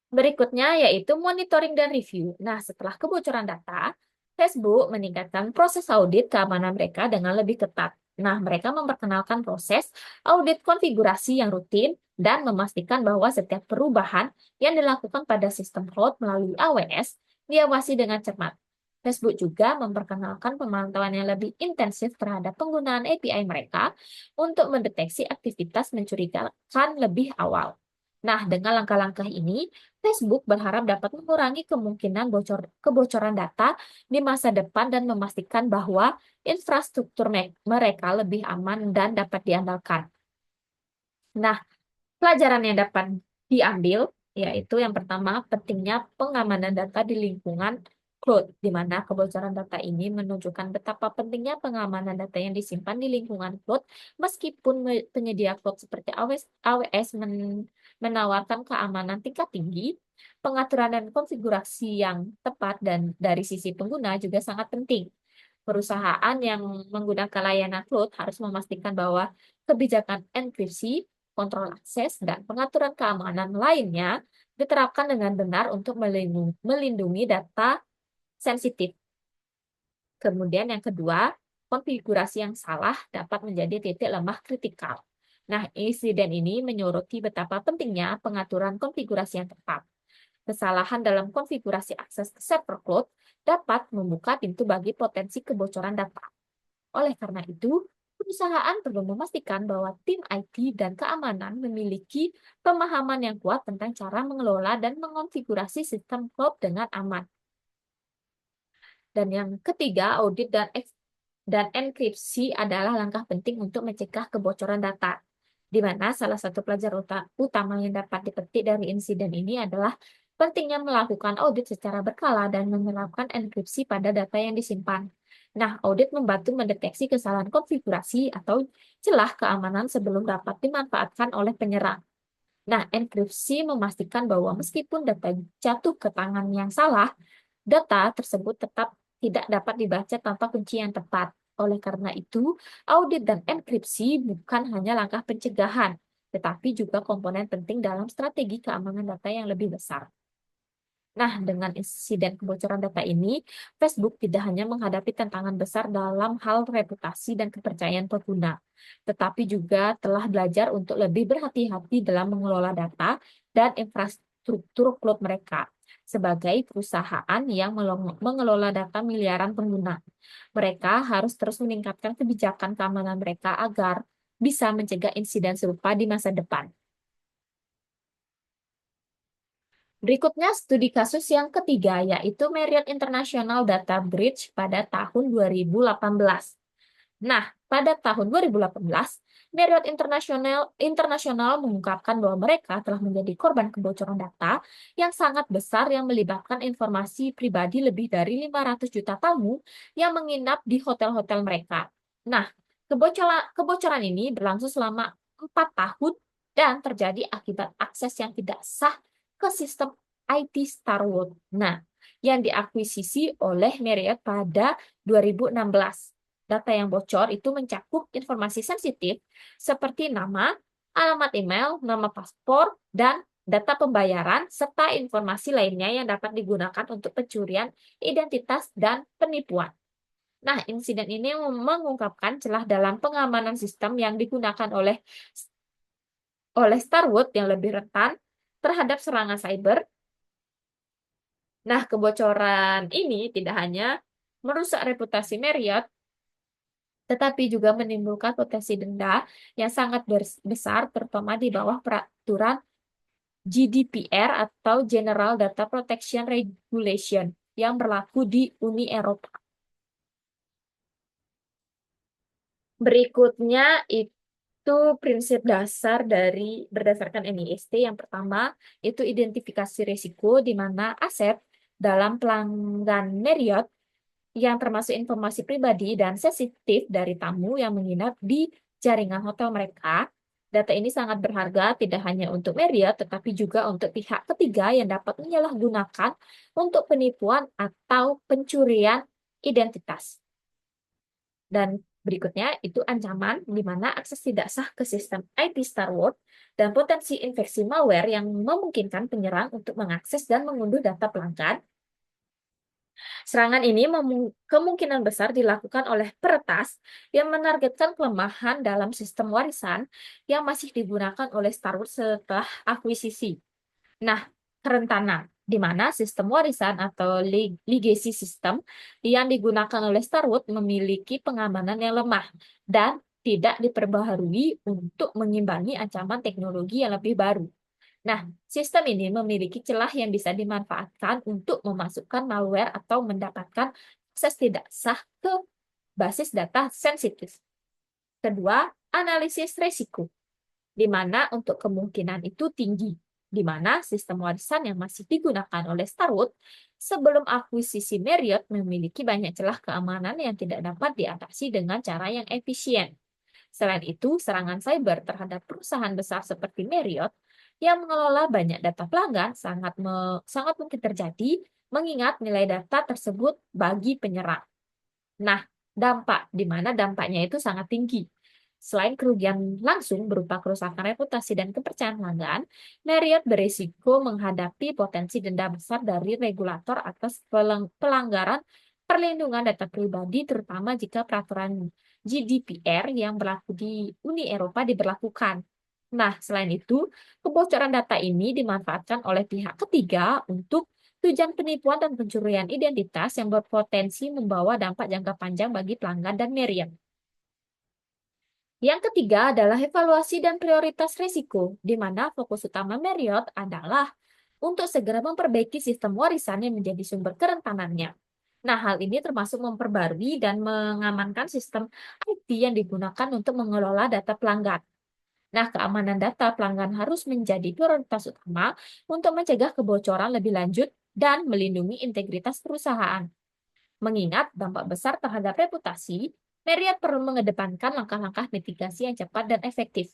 Berikutnya yaitu monitoring dan review. Nah, setelah kebocoran data, Facebook meningkatkan proses audit keamanan mereka dengan lebih ketat. Nah, mereka memperkenalkan proses audit konfigurasi yang rutin dan memastikan bahwa setiap perubahan yang dilakukan pada sistem cloud melalui AWS diawasi dengan cermat. Facebook juga memperkenalkan pemantauan yang lebih intensif terhadap penggunaan API mereka untuk mendeteksi aktivitas mencurigakan lebih awal. Nah, dengan langkah-langkah ini, Facebook berharap dapat mengurangi kemungkinan kebocoran data di masa depan dan memastikan bahwa infrastruktur mereka lebih aman dan dapat diandalkan. Nah, pelajaran yang dapat diambil yaitu yang pertama, pentingnya pengamanan data di lingkungan cloud, di mana kebocoran data ini menunjukkan betapa pentingnya pengamanan data yang disimpan di lingkungan cloud, meskipun penyedia cloud seperti AWS menawarkan keamanan tingkat tinggi, pengaturan dan konfigurasi yang tepat dan dari sisi pengguna juga sangat penting. Perusahaan yang menggunakan layanan cloud harus memastikan bahwa kebijakan enkripsi, kontrol akses, dan pengaturan keamanan lainnya diterapkan dengan benar untuk melindungi data sensitif. Kemudian yang kedua, konfigurasi yang salah dapat menjadi titik lemah kritikal. Nah, insiden ini menyoroti betapa pentingnya pengaturan konfigurasi yang tepat. Kesalahan dalam konfigurasi akses ke server cloud dapat membuka pintu bagi potensi kebocoran data. Oleh karena itu, perusahaan perlu memastikan bahwa tim IT dan keamanan memiliki pemahaman yang kuat tentang cara mengelola dan mengonfigurasi sistem cloud dengan aman. Dan yang ketiga, audit dan enkripsi adalah langkah penting untuk mencegah kebocoran data, di mana salah satu pelajaran utama yang dapat dipetik dari insiden ini adalah pentingnya melakukan audit secara berkala dan menerapkan enkripsi pada data yang disimpan. Nah, audit membantu mendeteksi kesalahan konfigurasi atau celah keamanan sebelum dapat dimanfaatkan oleh penyerang. Nah, enkripsi memastikan bahwa meskipun data jatuh ke tangan yang salah, data tersebut tetap tidak dapat dibaca tanpa kunci yang tepat. Oleh karena itu, audit dan enkripsi bukan hanya langkah pencegahan, tetapi juga komponen penting dalam strategi keamanan data yang lebih besar. Nah, dengan insiden kebocoran data ini, Facebook tidak hanya menghadapi tantangan besar dalam hal reputasi dan kepercayaan pengguna, tetapi juga telah belajar untuk lebih berhati-hati dalam mengelola data dan infrastruktur cloud mereka. Sebagai perusahaan yang mengelola data miliaran pengguna, mereka harus terus meningkatkan kebijakan keamanan mereka agar bisa mencegah insiden serupa di masa depan. Berikutnya studi kasus yang ketiga, yaitu Marriott International Data Breach pada tahun 2018. Nah, pada tahun 2018, Marriott International mengungkapkan bahwa mereka telah menjadi korban kebocoran data yang sangat besar yang melibatkan informasi pribadi lebih dari 500 juta tamu yang menginap di hotel-hotel mereka. Nah, kebocoran ini berlangsung selama 4 tahun dan terjadi akibat akses yang tidak sah ke sistem IT Starwood. Nah, yang diakuisisi oleh Marriott pada 2016. Data yang bocor itu mencakup informasi sensitif seperti nama, alamat email, nama paspor, dan data pembayaran, serta informasi lainnya yang dapat digunakan untuk pencurian identitas dan penipuan. Nah, insiden ini mengungkapkan celah dalam pengamanan sistem yang digunakan oleh Starwood yang lebih rentan terhadap serangan cyber. Nah, kebocoran ini tidak hanya merusak reputasi Marriott, tetapi juga menimbulkan potensi denda yang sangat besar, terutama di bawah peraturan GDPR atau General Data Protection Regulation yang berlaku di Uni Eropa. Berikutnya itu prinsip dasar dari berdasarkan NIST. Yang pertama itu identifikasi risiko di mana aset dalam pelanggan Marriott yang termasuk informasi pribadi dan sensitif dari tamu yang menginap di jaringan hotel mereka. Data ini sangat berharga tidak hanya untuk Marriott tetapi juga untuk pihak ketiga yang dapat menyalahgunakan untuk penipuan atau pencurian identitas. Dan berikutnya itu ancaman di mana akses tidak sah ke sistem IT Starwood dan potensi infeksi malware yang memungkinkan penyerang untuk mengakses dan mengunduh data pelanggan. Serangan ini kemungkinan besar dilakukan oleh peretas yang menargetkan kelemahan dalam sistem warisan yang masih digunakan oleh Starwood setelah akuisisi. Nah, kerentanan, di mana sistem warisan atau legacy system yang digunakan oleh Starwood memiliki pengamanan yang lemah dan tidak diperbaharui untuk mengimbangi ancaman teknologi yang lebih baru. Nah, sistem ini memiliki celah yang bisa dimanfaatkan untuk memasukkan malware atau mendapatkan akses tidak sah ke basis data sensitif. Kedua, analisis risiko, di mana untuk kemungkinan itu tinggi, di mana sistem warisan yang masih digunakan oleh Starwood sebelum akuisisi Marriott memiliki banyak celah keamanan yang tidak dapat diatasi dengan cara yang efisien. Selain itu, serangan cyber terhadap perusahaan besar seperti Marriott yang mengelola banyak data pelanggan sangat mungkin terjadi mengingat nilai data tersebut bagi penyerang. Nah, di mana dampaknya itu sangat tinggi. Selain kerugian langsung berupa kerusakan reputasi dan kepercayaan pelanggan, Marriott berisiko menghadapi potensi denda besar dari regulator atas pelanggaran perlindungan data pribadi, terutama jika peraturan GDPR yang berlaku di Uni Eropa diberlakukan. Nah, selain itu, kebocoran data ini dimanfaatkan oleh pihak ketiga untuk tujuan penipuan dan pencurian identitas yang berpotensi membawa dampak jangka panjang bagi pelanggan dan Marriott. Yang ketiga adalah evaluasi dan prioritas risiko, di mana fokus utama Marriott adalah untuk segera memperbaiki sistem warisan yang menjadi sumber kerentanannya. Nah, hal ini termasuk memperbarui dan mengamankan sistem IT yang digunakan untuk mengelola data pelanggan. Nah, keamanan data pelanggan harus menjadi prioritas utama untuk mencegah kebocoran lebih lanjut dan melindungi integritas perusahaan. Mengingat dampak besar terhadap reputasi, Marriott perlu mengedepankan langkah-langkah mitigasi yang cepat dan efektif.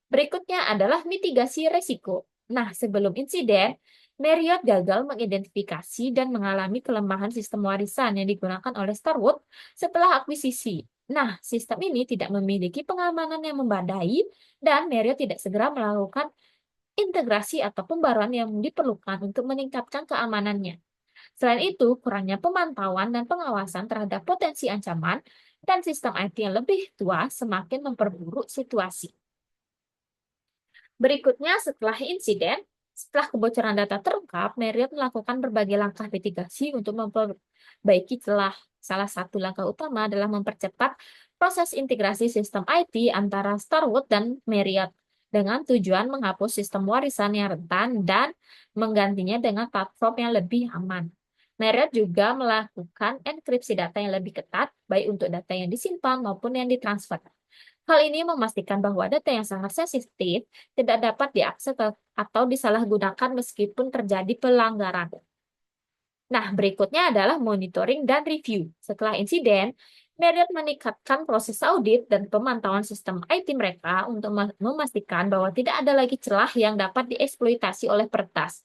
Berikutnya adalah mitigasi resiko. Nah, sebelum insiden, Marriott gagal mengidentifikasi dan mengalami kelemahan sistem warisan yang digunakan oleh Starwood setelah akuisisi. Nah, sistem ini tidak memiliki pengamanan yang memadai dan Marriott tidak segera melakukan integrasi atau pembaruan yang diperlukan untuk meningkatkan keamanannya. Selain itu, kurangnya pemantauan dan pengawasan terhadap potensi ancaman dan sistem IT yang lebih tua semakin memperburuk situasi. Berikutnya, setelah kebocoran data terungkap, Marriott melakukan berbagai langkah mitigasi untuk memperbaiki celah. Salah satu langkah utama adalah mempercepat proses integrasi sistem IT antara Starwood dan Marriott dengan tujuan menghapus sistem warisan yang rentan dan menggantinya dengan platform yang lebih aman. Marriott juga melakukan enkripsi data yang lebih ketat, baik untuk data yang disimpan maupun yang ditransfer. Hal ini memastikan bahwa data yang sangat sensitif tidak dapat diakses atau disalahgunakan meskipun terjadi pelanggaran. Nah, berikutnya adalah monitoring dan review. Setelah insiden, Marriott meningkatkan proses audit dan pemantauan sistem IT mereka untuk memastikan bahwa tidak ada lagi celah yang dapat dieksploitasi oleh peretas.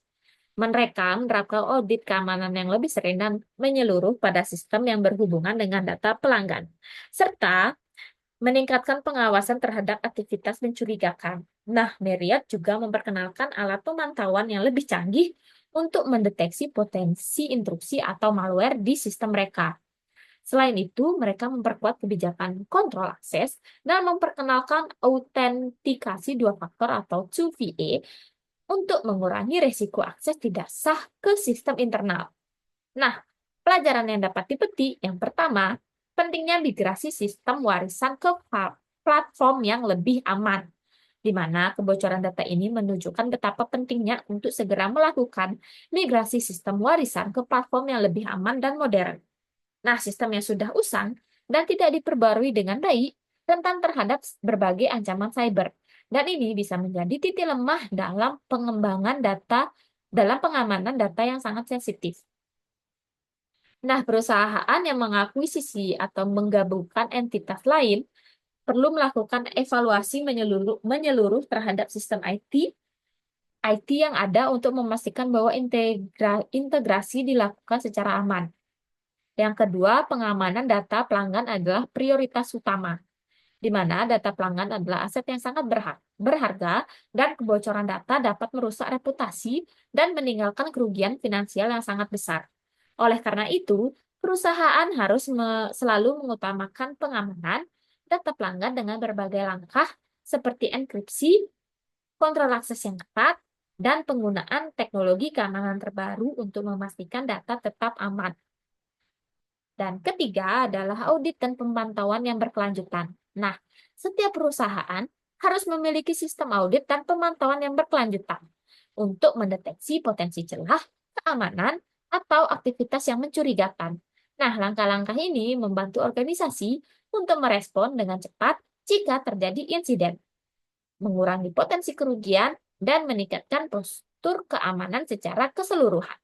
Mereka menerapkan audit keamanan yang lebih sering dan menyeluruh pada sistem yang berhubungan dengan data pelanggan, serta meningkatkan pengawasan terhadap aktivitas mencurigakan. Nah, Marriott juga memperkenalkan alat pemantauan yang lebih canggih untuk mendeteksi potensi intrusi atau malware di sistem mereka. Selain itu, mereka memperkuat kebijakan kontrol akses dan memperkenalkan autentikasi dua faktor atau 2FA untuk mengurangi resiko akses tidak sah ke sistem internal. Nah, pelajaran yang dapat dipetik yang pertama, pentingnya migrasi sistem warisan ke platform yang lebih aman, di mana kebocoran data ini menunjukkan betapa pentingnya untuk segera melakukan migrasi sistem warisan ke platform yang lebih aman dan modern. Nah, sistem yang sudah usang dan tidak diperbarui dengan baik rentan terhadap berbagai ancaman cyber. Dan ini bisa menjadi titik lemah dalam pengembangan data, dalam pengamanan data yang sangat sensitif. Nah, perusahaan yang mengakuisisi atau menggabungkan entitas lain perlu melakukan evaluasi menyeluruh terhadap sistem IT yang ada untuk memastikan bahwa integrasi dilakukan secara aman. Yang kedua, pengamanan data pelanggan adalah prioritas utama, di mana data pelanggan adalah aset yang sangat berharga dan kebocoran data dapat merusak reputasi dan meninggalkan kerugian finansial yang sangat besar. Oleh karena itu, perusahaan harus selalu mengutamakan pengamanan data pelanggan dengan berbagai langkah seperti enkripsi, kontrol akses yang ketat, dan penggunaan teknologi keamanan terbaru untuk memastikan data tetap aman. Dan ketiga adalah audit dan pemantauan yang berkelanjutan. Nah, setiap perusahaan harus memiliki sistem audit dan pemantauan yang berkelanjutan untuk mendeteksi potensi celah, keamanan, atau aktivitas yang mencurigakan. Nah, langkah-langkah ini membantu organisasi untuk merespon dengan cepat jika terjadi insiden, mengurangi potensi kerugian, dan meningkatkan postur keamanan secara keseluruhan.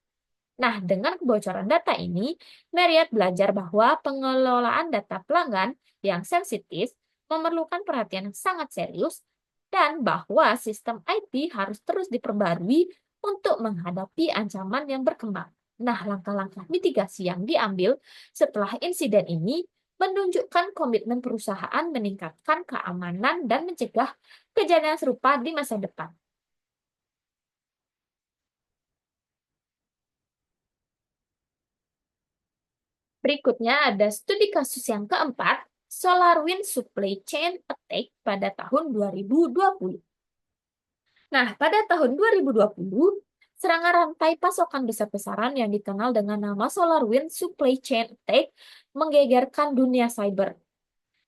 Nah, dengan kebocoran data ini, Marriott belajar bahwa pengelolaan data pelanggan yang sensitif memerlukan perhatian yang sangat serius dan bahwa sistem IT harus terus diperbarui untuk menghadapi ancaman yang berkembang. Nah, langkah-langkah mitigasi yang diambil setelah insiden ini menunjukkan komitmen perusahaan meningkatkan keamanan dan mencegah kejadian serupa di masa depan. Berikutnya ada studi kasus yang keempat, SolarWinds Supply Chain Attack pada tahun 2020. Nah, pada tahun 2020, serangan rantai pasokan besar-besaran yang dikenal dengan nama SolarWinds Supply Chain Attack menggegerkan dunia cyber.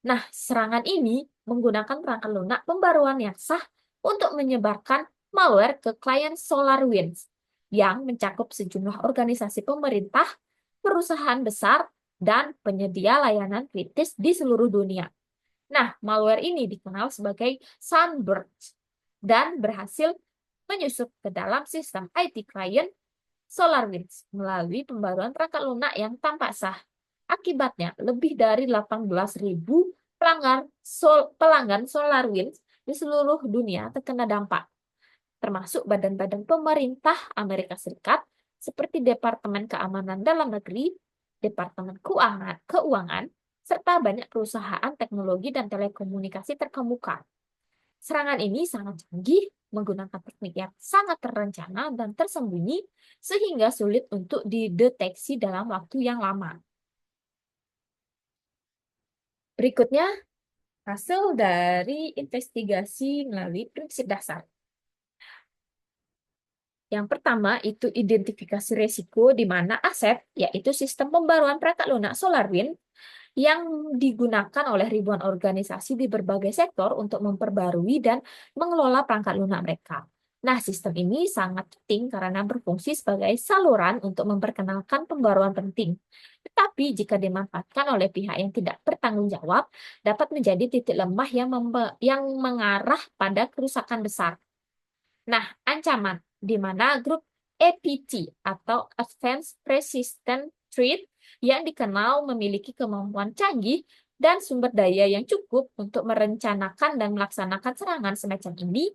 Nah, serangan ini menggunakan perangkat lunak pembaruan yang sah untuk menyebarkan malware ke klien SolarWinds yang mencakup sejumlah organisasi pemerintah, perusahaan besar, dan penyedia layanan kritis di seluruh dunia. Nah, malware ini dikenal sebagai Sunburst dan berhasil menyusup ke dalam sistem IT klien SolarWinds melalui pembaruan perangkat lunak yang tampak sah. Akibatnya, lebih dari 18.000 pelanggan SolarWinds di seluruh dunia terkena dampak, termasuk badan-badan pemerintah Amerika Serikat seperti Departemen Keamanan Dalam Negeri, Departemen Keuangan, serta banyak perusahaan teknologi dan telekomunikasi terkemuka. Serangan ini sangat canggih, menggunakan teknik yang sangat terencana dan tersembunyi, sehingga sulit untuk dideteksi dalam waktu yang lama. Berikutnya, hasil dari investigasi melalui prinsip dasar. Yang pertama itu identifikasi risiko di mana aset, yaitu sistem pembaruan perangkat lunak SolarWinds, yang digunakan oleh ribuan organisasi di berbagai sektor untuk memperbarui dan mengelola perangkat lunak mereka. Nah, sistem ini sangat penting karena berfungsi sebagai saluran untuk memperkenalkan pembaruan penting. Tetapi jika dimanfaatkan oleh pihak yang tidak bertanggung jawab, dapat menjadi titik lemah yang mengarah pada kerusakan besar. Nah, ancaman di mana grup APT atau Advanced Persistent Threat yang dikenal memiliki kemampuan canggih dan sumber daya yang cukup untuk merencanakan dan melaksanakan serangan semacam ini.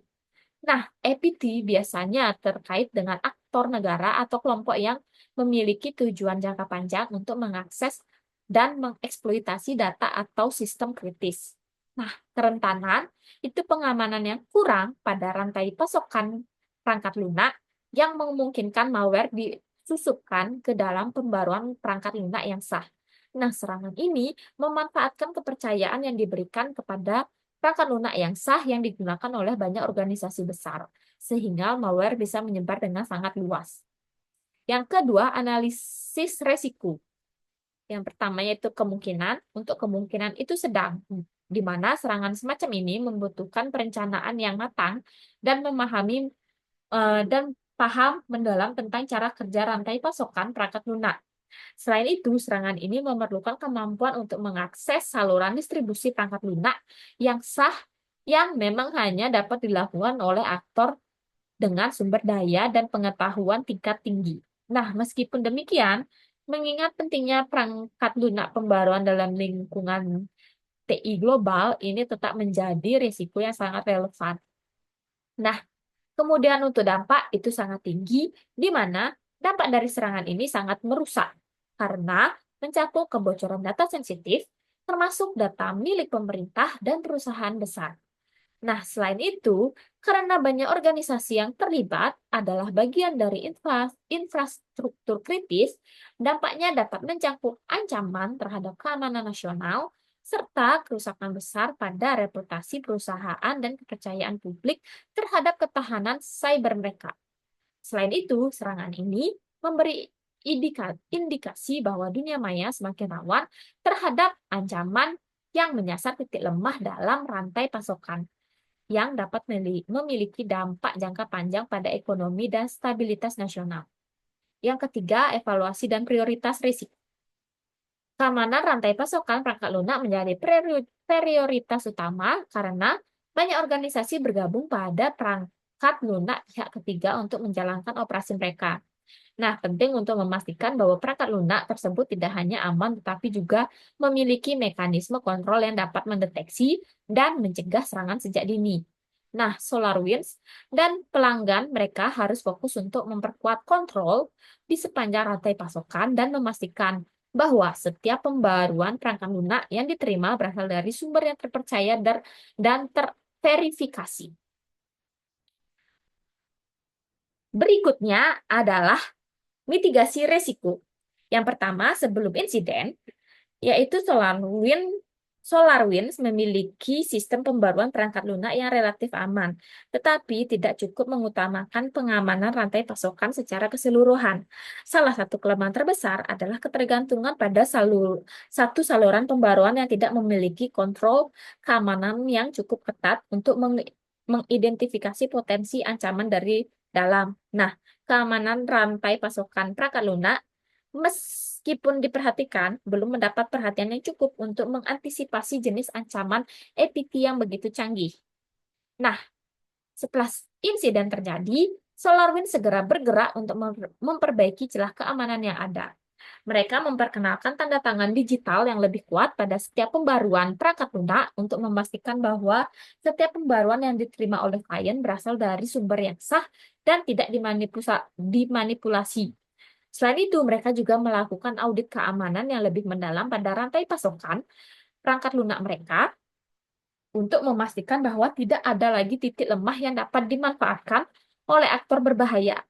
Nah, EPT biasanya terkait dengan aktor negara atau kelompok yang memiliki tujuan jangka panjang untuk mengakses dan mengeksploitasi data atau sistem kritis. Nah, kerentanan itu pengamanan yang kurang pada rantai pasokan perangkat lunak yang memungkinkan malware disusupkan ke dalam pembaruan perangkat lunak yang sah. Nah, serangan ini memanfaatkan kepercayaan yang diberikan kepada perangkat lunak yang sah yang digunakan oleh banyak organisasi besar, sehingga malware bisa menyebar dengan sangat luas. Yang kedua, analisis resiko. Yang pertama yaitu kemungkinan. Untuk kemungkinan itu sedang, di mana serangan semacam ini membutuhkan perencanaan yang matang dan memahami dan paham mendalam tentang cara kerja rantai pasokan perangkat lunak. Selain itu, serangan ini memerlukan kemampuan untuk mengakses saluran distribusi perangkat lunak yang sah yang memang hanya dapat dilakukan oleh aktor dengan sumber daya dan pengetahuan tingkat tinggi. Nah, meskipun demikian, mengingat pentingnya perangkat lunak pembaruan dalam lingkungan TI global, ini tetap menjadi risiko yang sangat relevan. Nah, kemudian untuk dampak itu sangat tinggi, di mana dampak dari serangan ini sangat merusak karena mencakup kebocoran data sensitif, termasuk data milik pemerintah dan perusahaan besar. Nah, selain itu, karena banyak organisasi yang terlibat adalah bagian dari infrastruktur kritis, dampaknya dapat mencakup ancaman terhadap keamanan nasional, serta kerusakan besar pada reputasi perusahaan dan kepercayaan publik terhadap ketahanan cyber mereka. Selain itu, serangan ini memberi indikasi bahwa dunia maya semakin rawan terhadap ancaman yang menyasar titik lemah dalam rantai pasokan yang dapat memiliki dampak jangka panjang pada ekonomi dan stabilitas nasional. Yang ketiga, evaluasi dan prioritas risiko. Keamanan rantai pasokan perangkat lunak menjadi prioritas utama karena banyak organisasi bergabung pada perangkat lunak pihak ketiga untuk menjalankan operasi mereka. Nah, penting untuk memastikan bahwa perangkat lunak tersebut tidak hanya aman tetapi juga memiliki mekanisme kontrol yang dapat mendeteksi dan mencegah serangan sejak dini. Nah, SolarWinds dan pelanggan mereka harus fokus untuk memperkuat kontrol di sepanjang rantai pasokan dan memastikan bahwa setiap pembaruan perangkat lunak yang diterima berasal dari sumber yang terpercaya dan terverifikasi. Berikutnya adalah mitigasi resiko. Yang pertama, sebelum insiden, yaitu SolarWinds memiliki sistem pembaruan perangkat lunak yang relatif aman, tetapi tidak cukup mengutamakan pengamanan rantai pasokan secara keseluruhan. Salah satu kelemahan terbesar adalah ketergantungan pada satu saluran pembaruan yang tidak memiliki kontrol keamanan yang cukup ketat untuk mengidentifikasi potensi ancaman dari dalam. Nah, keamanan rantai pasokan perangkat lunak meskipun diperhatikan, belum mendapat perhatian yang cukup untuk mengantisipasi jenis ancaman APT yang begitu canggih. Nah, setelah insiden terjadi, SolarWinds segera bergerak untuk memperbaiki celah keamanan yang ada. Mereka memperkenalkan tanda tangan digital yang lebih kuat pada setiap pembaruan perangkat lunak untuk memastikan bahwa setiap pembaruan yang diterima oleh klien berasal dari sumber yang sah dan tidak dimanipulasi. Selain itu, mereka juga melakukan audit keamanan yang lebih mendalam pada rantai pasokan perangkat lunak mereka untuk memastikan bahwa tidak ada lagi titik lemah yang dapat dimanfaatkan oleh aktor berbahaya.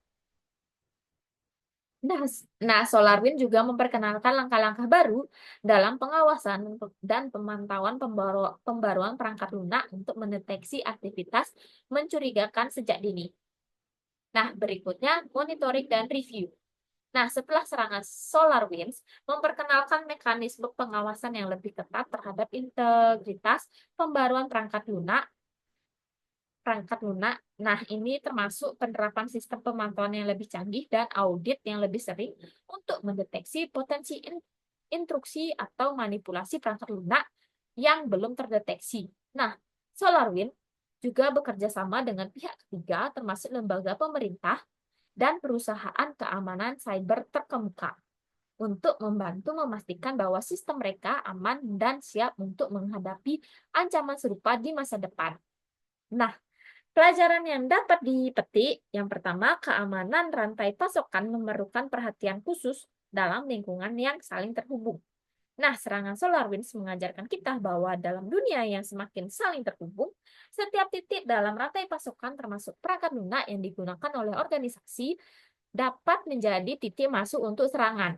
Nah, SolarWinds juga memperkenalkan langkah-langkah baru dalam pengawasan dan pemantauan pembaruan perangkat lunak untuk mendeteksi aktivitas mencurigakan sejak dini. Nah, berikutnya monitoring dan review. Nah, setelah serangan SolarWinds memperkenalkan mekanisme pengawasan yang lebih ketat terhadap integritas pembaruan perangkat lunak. Nah, ini termasuk penerapan sistem pemantauan yang lebih canggih dan audit yang lebih sering untuk mendeteksi potensi intruksi atau manipulasi perangkat lunak yang belum terdeteksi. Nah, SolarWinds juga bekerja sama dengan pihak ketiga termasuk lembaga pemerintah dan perusahaan keamanan cyber terkemuka untuk membantu memastikan bahwa sistem mereka aman dan siap untuk menghadapi ancaman serupa di masa depan. Nah, pelajaran yang dapat dipetik, yang pertama, keamanan rantai pasokan memerlukan perhatian khusus dalam lingkungan yang saling terhubung. Nah, serangan SolarWinds mengajarkan kita bahwa dalam dunia yang semakin saling terhubung, setiap titik dalam rantai pasokan termasuk perangkat lunak yang digunakan oleh organisasi dapat menjadi titik masuk untuk serangan.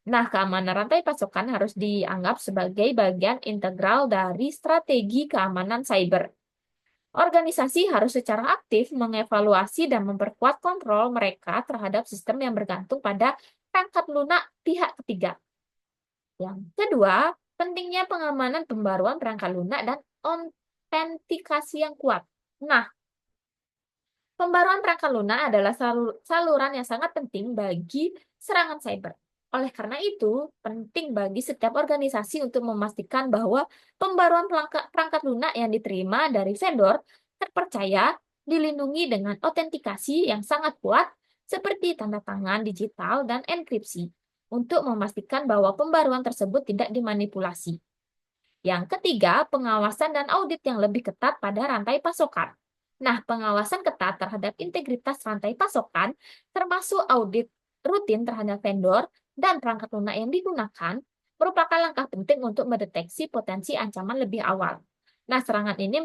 Nah, keamanan rantai pasokan harus dianggap sebagai bagian integral dari strategi keamanan cyber. Organisasi harus secara aktif mengevaluasi dan memperkuat kontrol mereka terhadap sistem yang bergantung pada perangkat lunak pihak ketiga. Yang kedua, pentingnya pengamanan pembaruan perangkat lunak dan autentikasi yang kuat. Nah, pembaruan perangkat lunak adalah saluran yang sangat penting bagi serangan cyber. Oleh karena itu, penting bagi setiap organisasi untuk memastikan bahwa pembaruan perangkat lunak yang diterima dari vendor terpercaya, dilindungi dengan autentikasi yang sangat kuat, seperti tanda tangan digital dan enkripsi, untuk memastikan bahwa pembaruan tersebut tidak dimanipulasi. Yang ketiga, pengawasan dan audit yang lebih ketat pada rantai pasokan. Nah, pengawasan ketat terhadap integritas rantai pasokan, termasuk audit rutin terhadap vendor dan perangkat lunak yang digunakan, merupakan langkah penting untuk mendeteksi potensi ancaman lebih awal. Nah, serangan ini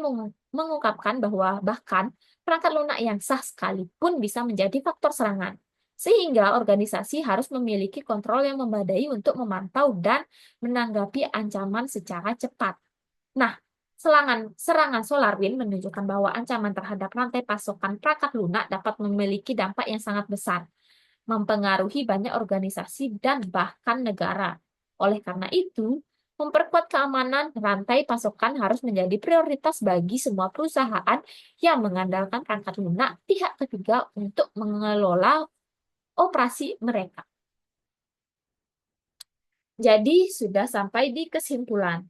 mengungkapkan bahwa bahkan perangkat lunak yang sah sekalipun bisa menjadi faktor serangan. Sehingga organisasi harus memiliki kontrol yang memadai untuk memantau dan menanggapi ancaman secara cepat. Nah, serangan SolarWinds menunjukkan bahwa ancaman terhadap rantai pasokan perangkat lunak dapat memiliki dampak yang sangat besar, mempengaruhi banyak organisasi dan bahkan negara. Oleh karena itu, memperkuat keamanan rantai pasokan harus menjadi prioritas bagi semua perusahaan yang mengandalkan perangkat lunak pihak ketiga untuk mengelola operasi mereka. Jadi, sudah sampai di kesimpulan.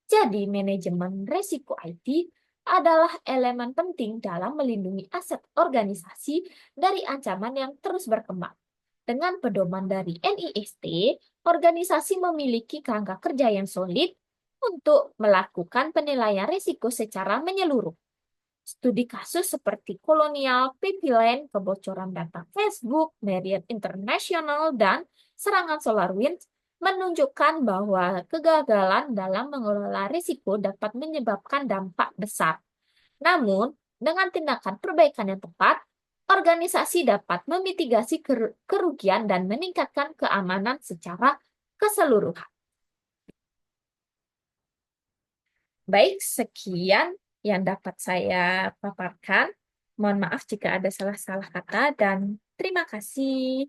Jadi, manajemen resiko IT adalah elemen penting dalam melindungi aset organisasi dari ancaman yang terus berkembang. Dengan pedoman dari NIST, organisasi memiliki kerangka kerja yang solid untuk melakukan penilaian risiko secara menyeluruh. Studi kasus seperti Colonial Pipeline, kebocoran data Facebook, Marriott International, dan serangan SolarWinds menunjukkan bahwa kegagalan dalam mengelola risiko dapat menyebabkan dampak besar. Namun, dengan tindakan perbaikan yang tepat, organisasi dapat memitigasi kerugian dan meningkatkan keamanan secara keseluruhan. Baik, sekian yang dapat saya paparkan. Mohon maaf jika ada salah-salah kata dan terima kasih.